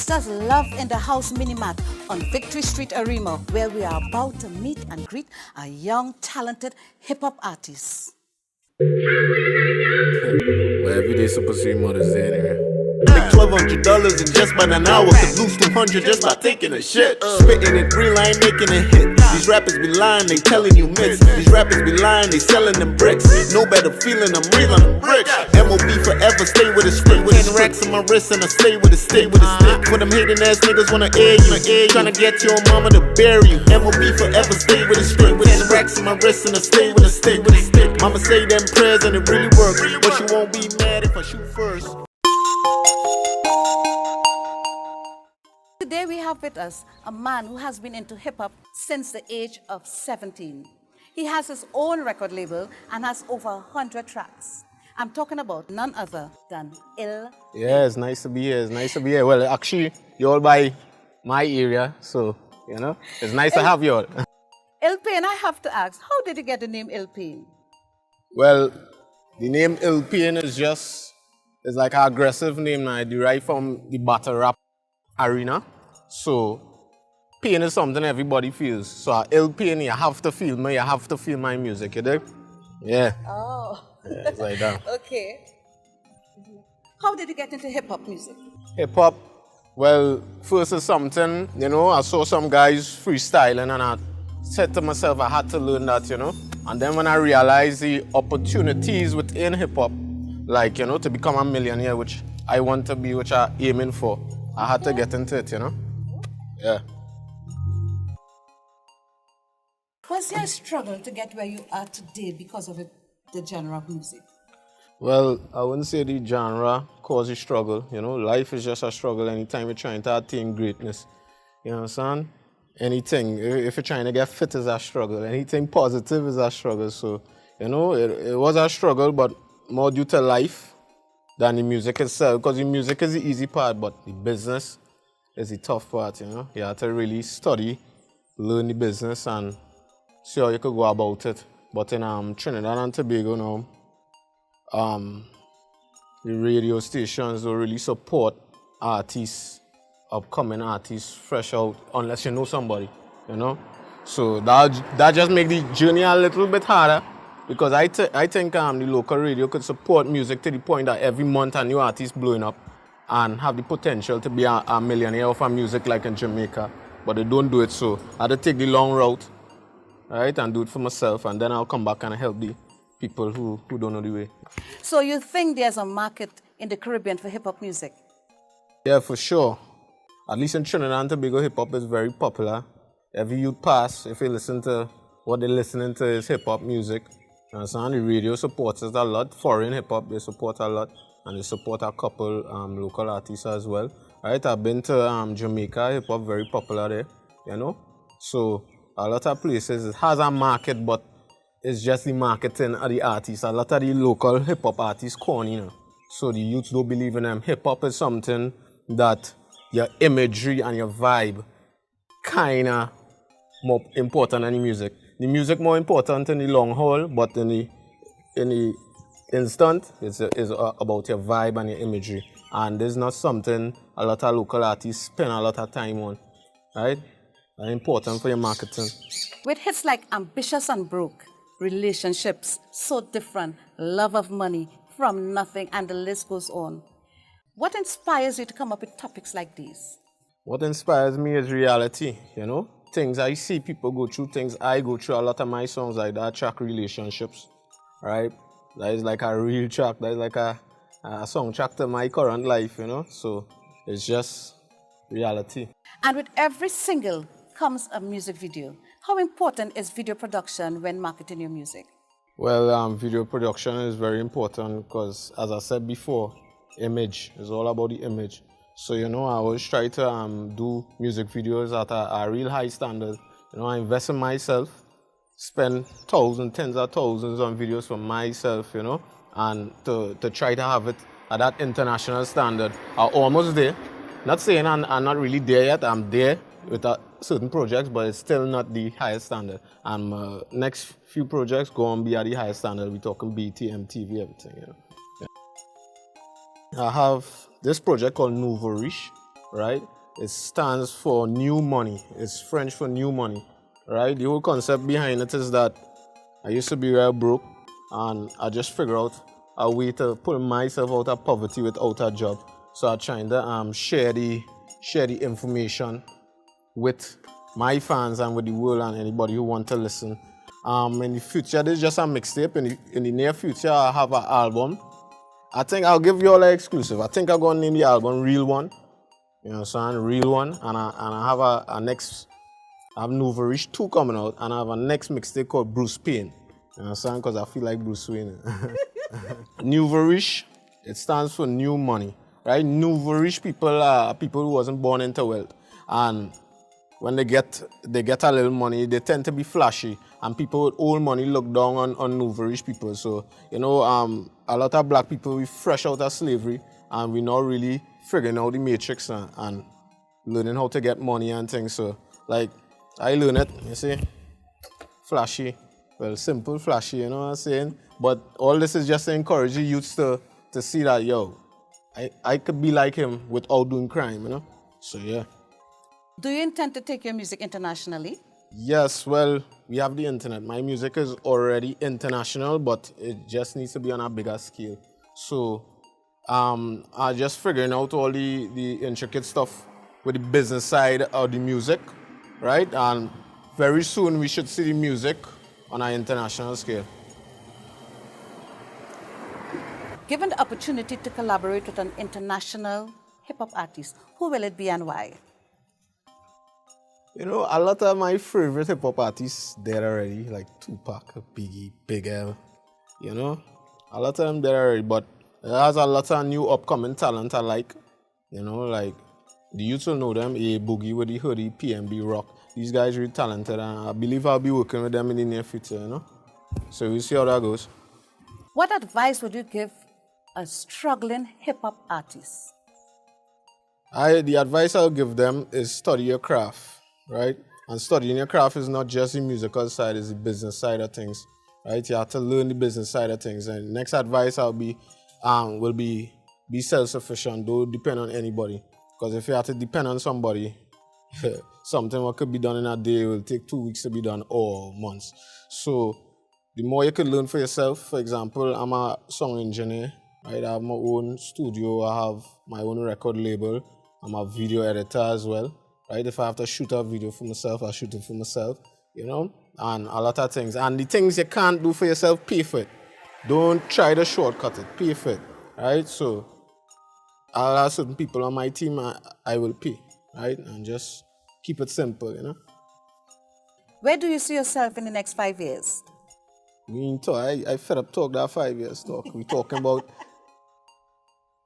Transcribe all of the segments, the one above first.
Gangsters Love in the House Minimat on Victory Street, Arima, where we are about to meet and greet a young, talented hip-hop artist. Well, every day supposed to be Mother's Day anyway. Make $1,200 in just about an hour. The blues 200 just by taking a shit. Spitting it green, I ain't making a hit. These rappers be lying, they telling you myths. These rappers be lying, they selling them bricks. No better feeling, I'm real, I'm rich. MOB forever, stay with a stick. 10 racks on my wrist and I stay with a stick. For them hating ass niggas wanna air you. Tryna get your mama to bury you. MOB forever, stay with a stick. 10 racks on my wrist and I stay with a stick. Mama say them prayers and it really works. But she won't be mad if I shoot first. Today we have with us a man who has been into hip-hop since the age of 17. He has his own record label and has over 100 tracks. I'm talking about none other than Ill Payne. Yeah, it's nice to be here. Well, actually, you're all by my area, so, you know, it's nice to have you all. Ill Payne, I have to ask, how did you get the name Ill Payne? Well, the name Ill Payne is like an aggressive name now. I derive from the battle rap arena. So, pain is something everybody feels. So, Ill Payne, you have to feel me, you have to feel my music, you dig? Yeah. Oh. Yeah, it's like that. Okay. How did you get into hip-hop music? Hip-hop, well, first is something, you know, I saw some guys freestyling and I said to myself I had to learn that, you know. And then when I realized the opportunities within hip-hop, like, you know, to become a millionaire, which I want to be, which I'm aiming for, I had to get into it, you know. Yeah. Was there a struggle to get where you are today because of the genre of music? Well, I wouldn't say the genre causes struggle, you know. Life is just a struggle anytime you're trying to attain greatness. You know what I'm saying? Anything, if you're trying to get fit is a struggle. Anything positive is a struggle. So, you know, it was a struggle, but more due to life than the music itself. Because the music is the easy part, but the business is the tough part, you know. You have to really study, learn the business, and see how you could go about it. But in Trinidad and Tobago now, the radio stations don't really support artists, upcoming artists, fresh out, unless you know somebody, you know. So that just makes the journey a little bit harder, because I think the local radio could support music to the point that every month a new artist blowing up and have the potential to be a millionaire of a music like in Jamaica, but they don't do it. So I had to take the long route, right, and do it for myself, and then I'll come back and help the people who don't know the way. So you think there's a market in the Caribbean for hip-hop music? Yeah, for sure. At least in Trinidad and Tobago, hip-hop is very popular. Every youth pass, if you listen to what they're listening to is hip-hop music. You understand? The radio supports it a lot. Foreign hip-hop, they support a lot. And they support a couple local artists as well. Right? I've been to Jamaica, hip-hop very popular there, you know? So a lot of places, it has a market, but it's just the marketing of the artists. A lot of the local hip-hop artists corny, you know? So the youths don't believe in them. Hip-hop is something that your imagery and your vibe kind of more important than the music. The music more important in the long haul, but in the instant, it's about your vibe and your imagery. And there's not something a lot of local artists spend a lot of time on, right? That's important for your marketing. With hits like Ambitious and Broke, Relationships, So Different, Love of Money, From Nothing, and the list goes on. What inspires you to come up with topics like these? What inspires me is reality, you know? Things I see people go through, things I go through. A lot of my songs like that track relationships, right? That is like a real track. That is like a song track to my current life, you know? So it's just reality. And with every single comes a music video. How important is video production when marketing your music? Well, video production is very important because, as I said before, image is all about the image. So, you know, I always try to do music videos at a real high standard. You know, I invest in myself, spend thousands, tens of thousands on videos for myself, you know, and to try to have it at that international standard. I'm almost there. Not saying I'm not really there yet. I'm there with certain projects, but it's still not the highest standard. And next few projects go on be at the highest standard. We're talking BT, MTV, everything, you know. Yeah. I have this project called Nouveau Riche, right? It stands for new money. It's French for new money, right? The whole concept behind it is that I used to be real broke, and I just figured out a way to pull myself out of poverty without a job. So I'm trying to share the information with my fans and with the world and anybody who want to listen. In the future, this is just a mixtape. In the near future, I have an album. I think I'll give you all an exclusive. I think I'm going to name the album Real One. You know what I'm saying? Real One. And I have a next, I have Nouveau Riche 2 coming out, and I have a next mixtape called Bruce Payne. You know what I'm saying? Because I feel like Bruce Wayne. Nouveau Riche, it stands for new money, right? Nouveau Riche people are people who wasn't born into wealth. And when they get a little money, they tend to be flashy. And people with old money look down on Nouveau Riche people. So, you know, a lot of black people, we fresh out of slavery, and we not really figuring out the matrix and learning how to get money and things. So, like, I learned it, you see, flashy. Well, simple, flashy, you know what I'm saying? But all this is just to encourage the youths to see that, yo, I could be like him without doing crime, you know? So, yeah. Do you intend to take your music internationally? Yes, well, we have the internet. My music is already international, but it just needs to be on a bigger scale. So, I'm just figuring out all the intricate stuff with the business side of the music, right? And very soon we should see the music on an international scale. Given the opportunity to collaborate with an international hip-hop artist, who will it be and why? You know, a lot of my favorite hip-hop artists dead already, like Tupac, Biggie, Big L, you know? A lot of them dead already, but there's a lot of new upcoming talent I like, you know, like the youth will know them, A Boogie with the hoodie, PNB Rock. These guys are really talented, and I believe I'll be working with them in the near future, you know? So we'll see how that goes. What advice would you give a struggling hip-hop artist? The advice I'll give them is study your craft, right? And studying your craft is not just the musical side, it's the business side of things, right? You have to learn the business side of things. And next advice will be self-sufficient. Don't depend on anybody. Because if you have to depend on somebody, something what could be done in a day will take 2 weeks to be done, or months. So the more you can learn for yourself, for example, I'm a song engineer, right? I have my own studio, I have my own record label, I'm a video editor as well, right? If I have to shoot a video for myself, I shoot it for myself, you know, and a lot of things. And the things you can't do for yourself, pay for it. Don't try to shortcut it, pay for it, right? So I'll have certain people on my team I will pay, right? And just keep it simple, you know. Where do you see yourself in the next 5 years? I fed up talk that 5 years talk. We're talking about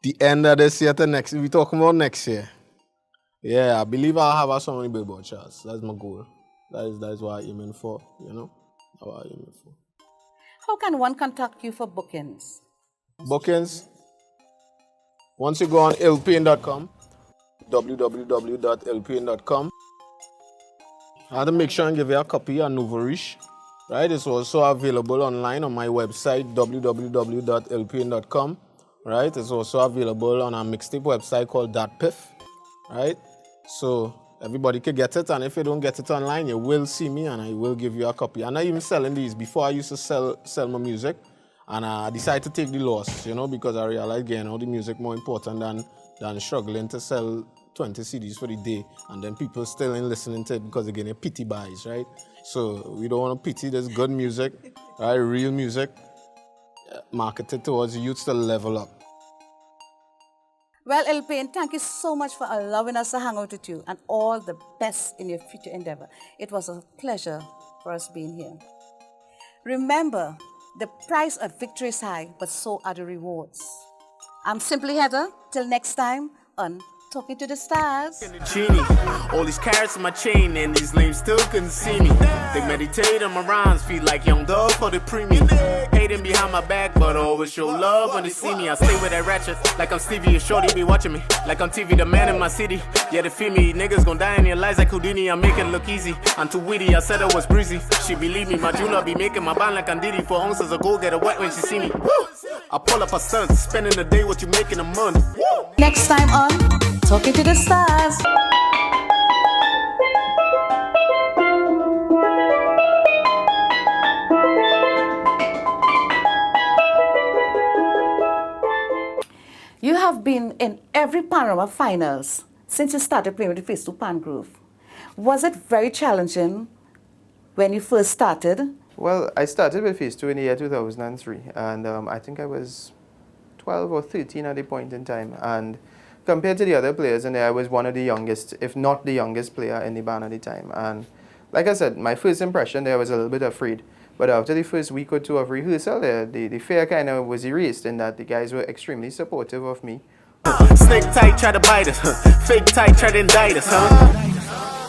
the end of this year to next. We're talking about next year. Yeah, I believe I'll have a song on the Billboard charts. That's my goal. That is what I'm aiming for, you know. That's what I'm aiming for. How can one contact you for bookings? Bookings? Once you go on illpayne.com, www.illpayne.com, I had to make sure and give you a copy of Nouveau Riche, right? It's also available online on my website, www.illpayne.com, right? It's also available on a mixtape website called .piff, right? So everybody can get it, and if you don't get it online, you will see me and I will give you a copy. I'm not even selling these. Before I used to sell my music, and I decided to take the loss, you know, because I realized getting all the music more important than struggling to sell 20 CDs for the day, and then people still ain't listening to it because they're getting pity buys, right? So we don't want to pity this good music, right? Real music, marketed towards the youth to level up. Well, Ill Payne, thank you so much for allowing us to hang out with you, and all the best in your future endeavor. It was a pleasure for us being here. Remember, the price of victory is high, but so are the rewards. I'm Simply Heather. Till next time on Talking to the Stars. Genie. All these carrots in my chain and these lames still couldn't see me. They meditate on my rhymes, feel like young dog for the premium. Hating behind my back, but always show love when they see me. I stay with that ratchet, like I'm Stevie, a shorty be watching me. Like I'm TV, the man in my city. Yeah, they feel me, niggas gon' die in their lives like Houdini. I make it look easy, I'm too witty, I said it was breezy. She believe me, my jeweler be making my bond like I'm Diddy. 4 ounces of gold, get her wet when she see me. Woo! I pull up a stunt, spending a day what you making a month. Next time on Talking to the Stars. You have been in every Panorama finals since you started playing with the Phase 2 Pan Groove. Was it very challenging when you first started? Well, I started with Phase 2 in the year 2003, and I think I was 12 or 13 at the point in time. And compared to the other players in there, I was one of the youngest, if not the youngest player in the band at the time. And like I said, my first impression there, I was a little bit afraid. But after the first week or two of rehearsal, the fear kind of was erased in that the guys were extremely supportive of me. Snake tight, try to bite us. Fake tight, try to indict us, huh?